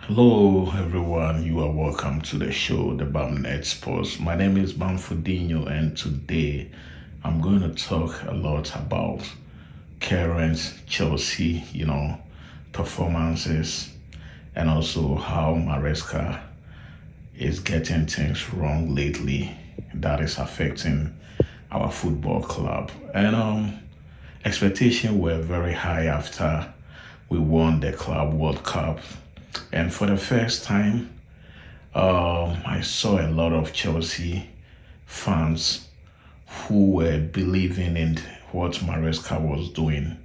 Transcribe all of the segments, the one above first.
Hello, everyone. You are welcome to the show, the Bamnet Sports. My name is Bamfudinho, and today I'm going to talk a lot about current Chelsea, performances, and also how Maresca is getting things wrong lately that is affecting our football club. And expectations were very high after we won the Club World Cup. And for the first time, I saw a lot of Chelsea fans who were believing in what Maresca was doing.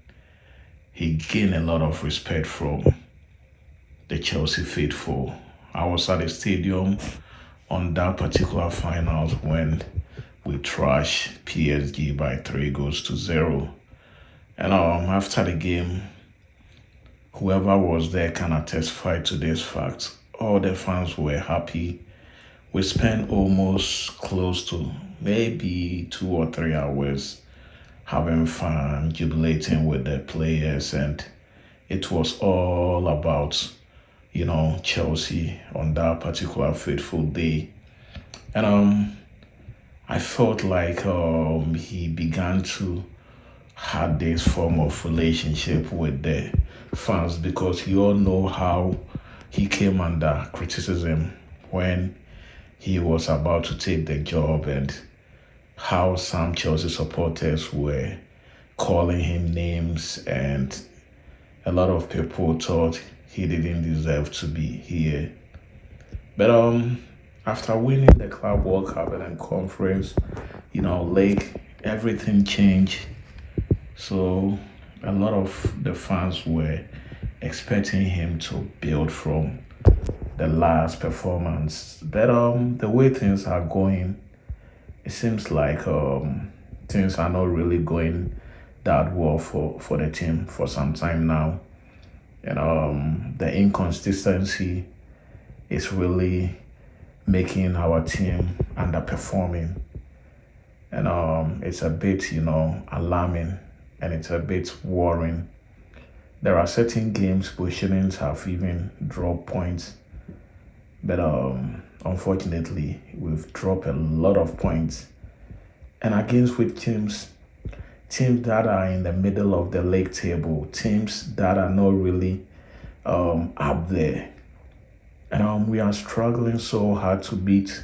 He gained a lot of respect from the Chelsea faithful. I was at the stadium on that particular finals when we trashed PSG by 3 goals to 0. And after the game, whoever was there can attest to this fact. All the fans were happy. We spent almost close to maybe 2 or 3 hours having fun, jubilating with the players, and it was all about, Chelsea on that particular fateful day. And I felt like he began to had this form of relationship with the fans because you all know how he came under criticism when he was about to take the job and how some Chelsea supporters were calling him names, and a lot of people thought he didn't deserve to be here. But after winning the Club World Cup and then conference, like everything changed. So a lot of the fans were expecting him to build from the last performance. But the way things are going, it seems like things are not really going that well for the team for some time now. And the inconsistency is really making our team underperforming. And it's a bit, alarming, and it's a bit worrying. There are certain games we shouldn't have even dropped points, but unfortunately, we've dropped a lot of points. And against with teams that are in the middle of the league table, teams that are not really up there. And we are struggling so hard to beat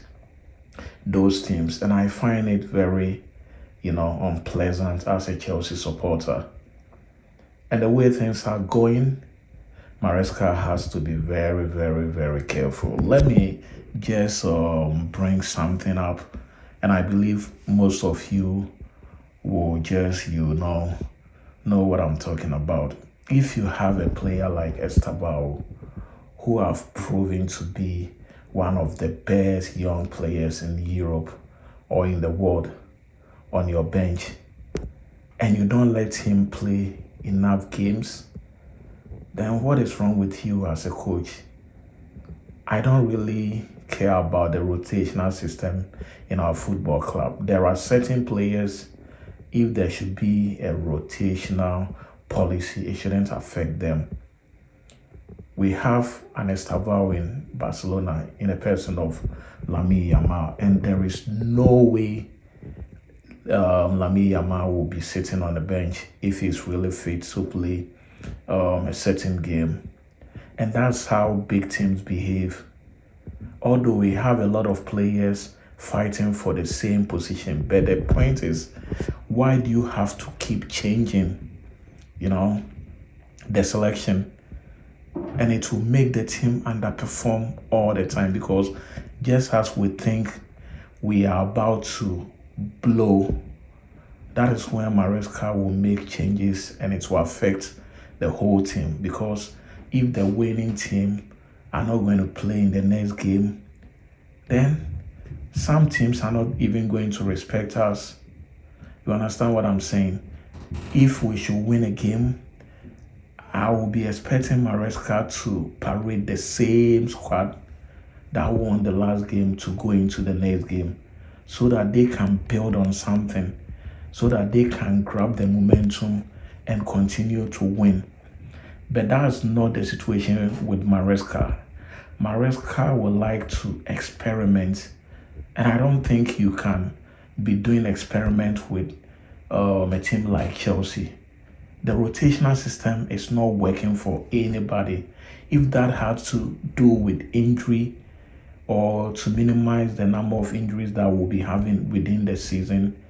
those teams. And I find it very, unpleasant as a Chelsea supporter. And the way things are going, Maresca has to be very, very, very careful. Let me just bring something up, and I believe most of you will just, know what I'm talking about. If you have a player like Estabao, who have proven to be one of the best young players in Europe or in the world on your bench, and you don't let him play enough games, then what is wrong with you as a coach? I don't really care about the rotational system in our football club. There are certain players, if there should be a rotational policy, it shouldn't affect them. We have an Estavao in Barcelona in a person of Lamine Yamal, and there is no way Lamine Yamal will be sitting on the bench if he's really fit to play a certain game. And that's how big teams behave. Although we have a lot of players fighting for the same position, but the point is, why do you have to keep changing, the selection? And it will make the team underperform all the time because just as we think we are about to blow, that is when Maresca will make changes and it will affect the whole team. Because if the winning team are not going to play in the next game, then some teams are not even going to respect us. You understand what I'm saying? If we should win a game, I will be expecting Maresca to parade the same squad that won the last game to go into the next game so that they can build on something, so that they can grab the momentum and continue to win. But that's not the situation with Maresca. Maresca would like to experiment, and I don't think you can be doing experiment with a team like Chelsea. The rotational system is not working for anybody. If that had to do with injury or to minimize the number of injuries that we'll be having within the season,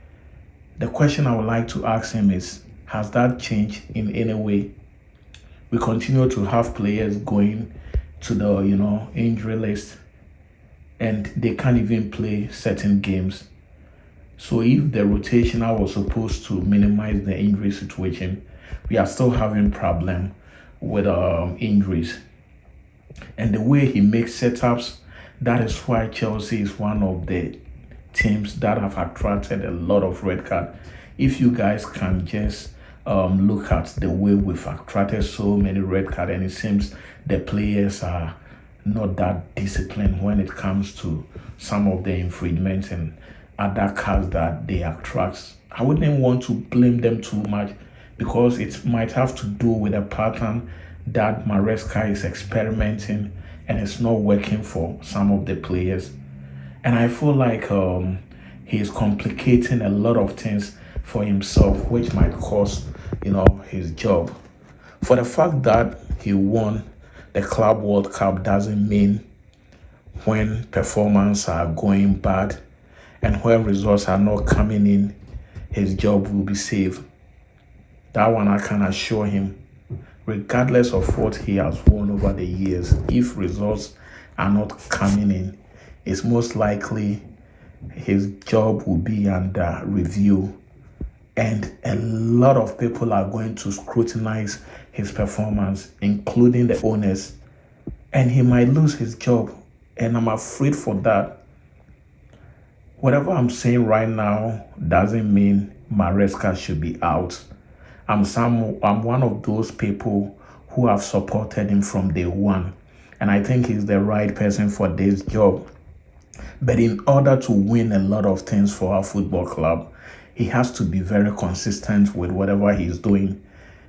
the question I would like to ask him is, has that changed in any way? We continue to have players going to the injury list, and they can't even play certain games. So if the rotational was supposed to minimize the injury situation, we are still having problem with injuries. And the way he makes setups, that is why Chelsea is one of the teams that have attracted a lot of red card. If you guys can just look at the way we've attracted so many red card, and it seems the players are not that disciplined when it comes to some of the infringements and other cards that they attract. I wouldn't want to blame them too much because it might have to do with a pattern that Maresca is experimenting and it's not working for some of the players. And I feel like he's complicating a lot of things for himself, which might cost, his job. For the fact that he won the Club World Cup doesn't mean when performance are going bad and when results are not coming in, his job will be safe. That one I can assure him. Regardless of what he has won over the years, if results are not coming in, it's most likely his job will be under review. And a lot of people are going to scrutinize his performance, including the owners. And he might lose his job. And I'm afraid for that. Whatever I'm saying right now doesn't mean Maresca should be out. I'm one of those people who have supported him from day one. And I think he's the right person for this job. But in order to win a lot of things for our football club, he has to be very consistent with whatever he's doing.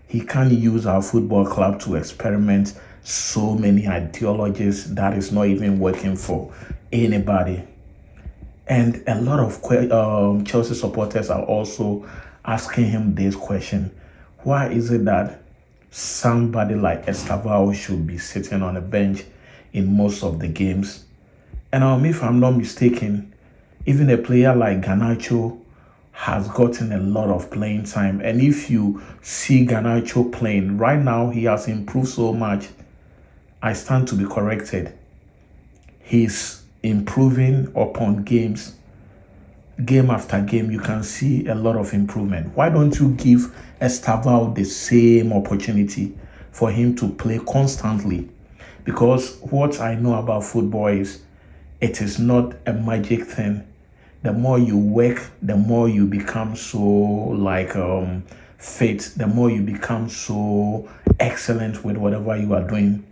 He can't use our football club to experiment so many ideologies that is not even working for anybody. And a lot of Chelsea supporters are also asking him this question. Why is it that somebody like Estavao should be sitting on a bench in most of the games? And if I'm not mistaken, even a player like Garnacho has gotten a lot of playing time. And if you see Garnacho playing, right now he has improved so much. I stand to be corrected. He's improving upon games. Game after game, you can see a lot of improvement. Why don't you give Estavao the same opportunity for him to play constantly? Because what I know about football is it is not a magic thing. The more you work, the more you become so fit, the more you become so excellent with whatever you are doing.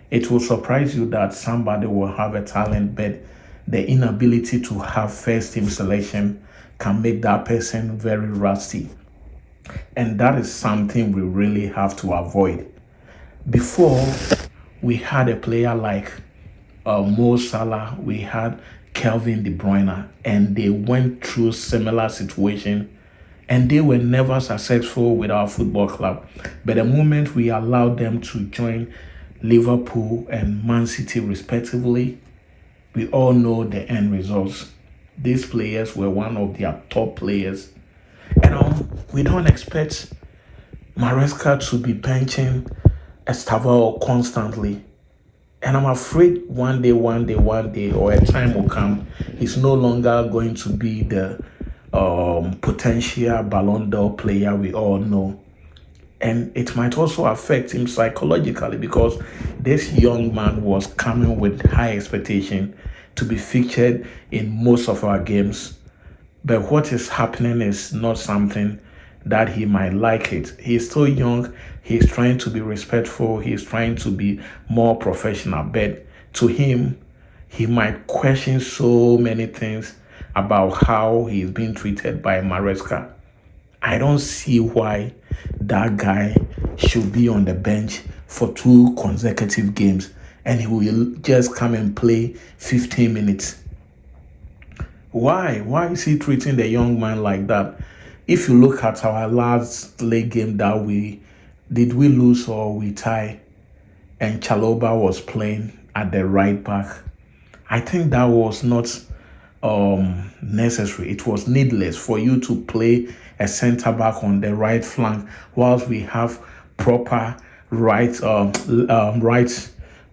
It will surprise you that somebody will have a talent, but the inability to have first team selection can make that person very rusty. And that is something we really have to avoid. Before, we had a player like Mo Salah, we had Kevin De Bruyne, and they went through similar situation and they were never successful with our football club. But the moment we allowed them to join Liverpool and Man City respectively, we all know the end results. These players were one of their top players. And we don't expect Maresca to be benching Estavao constantly. And I'm afraid one day, or a time will come, he's no longer going to be the potential Ballon d'Or player we all know. And it might also affect him psychologically because this young man was coming with high expectation to be featured in most of our games. But what is happening is not something that he might like it. He's still young. He's trying to be respectful. He's trying to be more professional. But to him, he might question so many things about how he's being treated by Maresca. I don't see why that guy should be on the bench for 2 consecutive games and he will just come and play 15 minutes. Why? Why is he treating the young man like that? If you look at our last league game that we lose or we tie, and Chaloba was playing at the right back. I think that was not necessary. It was needless for you to play a centre back on the right flank whilst we have proper right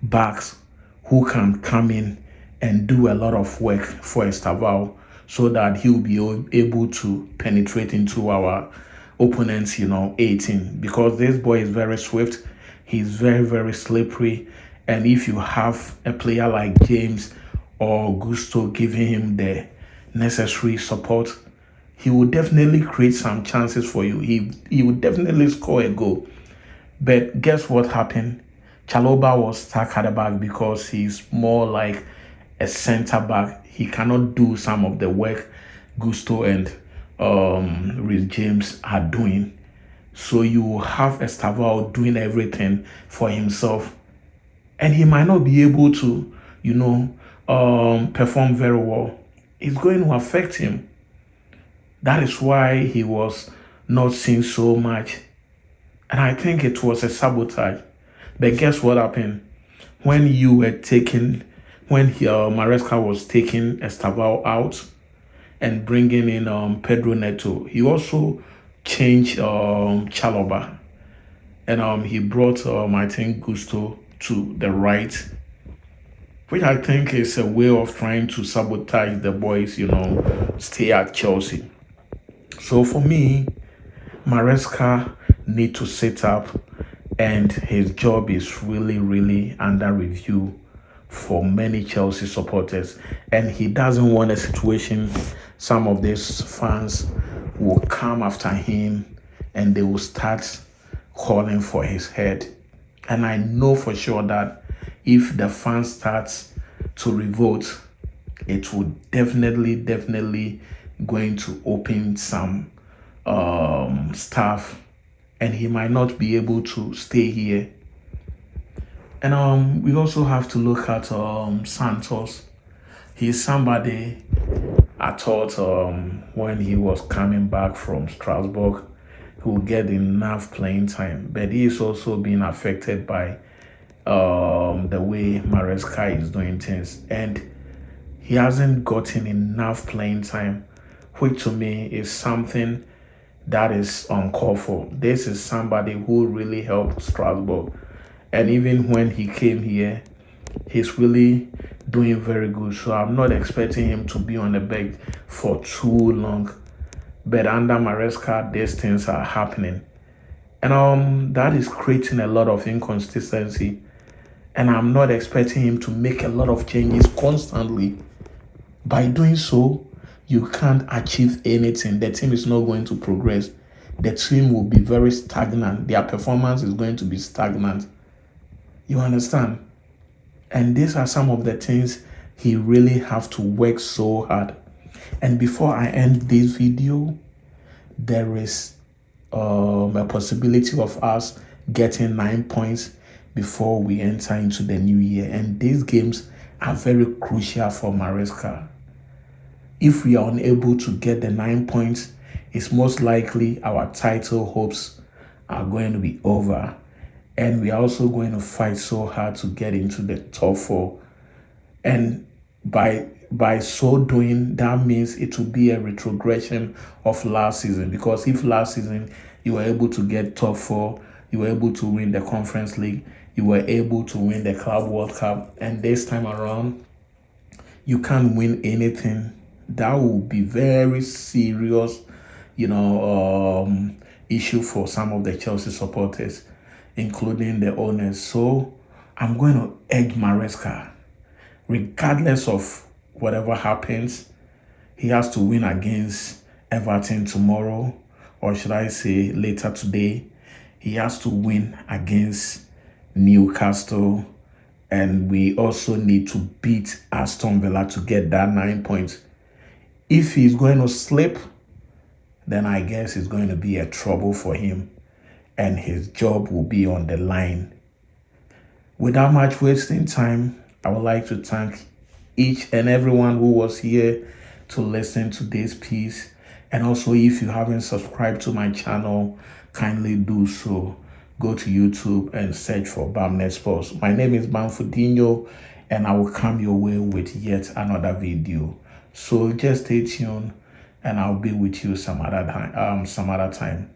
backs who can come in and do a lot of work for Estavao so that he'll be able to penetrate into our opponents, 18. Because this boy is very swift, he's very, very slippery. And if you have a player like James or Gusto giving him the necessary support, he will definitely create some chances for you. He will definitely score a goal. But guess what happened? Chaloba was stuck at the back because he's more like a center back. He cannot do some of the work Gusto and Rhys James are doing. So you have Estavao doing everything for himself, and he might not be able to, perform very well. It's going to affect him. That is why he was not seen so much. And I think it was a sabotage. But guess what happened? When Maresca was taking Estavao out and bringing in Pedro Neto, he also changed Chaloba. And he brought, I think, Gusto to the right, which I think is a way of trying to sabotage the boys, stay at Chelsea. So for me, Maresca need to sit up, and his job is really, really under review for many Chelsea supporters. And he doesn't want a situation some of these fans will come after him and they will start calling for his head. And I know for sure that if the fans starts to revolt, it will definitely going to open some stuff, and he might not be able to stay here. And we also have to look at Santos. He's somebody I thought when he was coming back from Strasbourg, he will get enough playing time, but he is also being affected by the way Maresca is doing things, and he hasn't gotten enough playing time, which to me is something that is uncalled for. This is somebody who really helped Strasbourg, and even when he came here, he's really doing very good. So I'm not expecting him to be on the bench for too long. But under Maresca, these things are happening. And that is creating a lot of inconsistency. And I'm not expecting him to make a lot of changes constantly. By doing so, you can't achieve anything. The team is not going to progress. The team will be very stagnant. Their performance is going to be stagnant. You understand? And these are some of the things he really have to work so hard. And before I end this video, there is a possibility of us getting 9 points before we enter into the new year. And these games are very crucial for Maresca. If we are unable to get the 9 points, it's most likely our title hopes are going to be over. And we are also going to fight so hard to get into the top 4. And by so doing, that means it will be a retrogression of last season. Because if last season you were able to get top 4, you were able to win the Conference League, you were able to win the Club World Cup, and this time around, you can't win anything, that will be very serious, issue for some of the Chelsea supporters, including the owners. So I'm going to urge Maresca, regardless of whatever happens, he has to win against Everton tomorrow, or should I say later today. He has to win against Newcastle, and we also need to beat Aston Villa to get that 9 points. If he's going to slip, then I guess it's going to be a trouble for him, and his job will be on the line. Without much wasting time, I would like to thank each and everyone who was here to listen to this piece. And also, if you haven't subscribed to my channel, kindly do so. Go to YouTube and search for Bamnet Sports. My name is Bamfudinho, and I will come your way with yet another video. So just stay tuned, and I'll be with you some other time.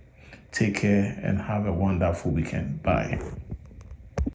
Take care and have a wonderful weekend. Bye.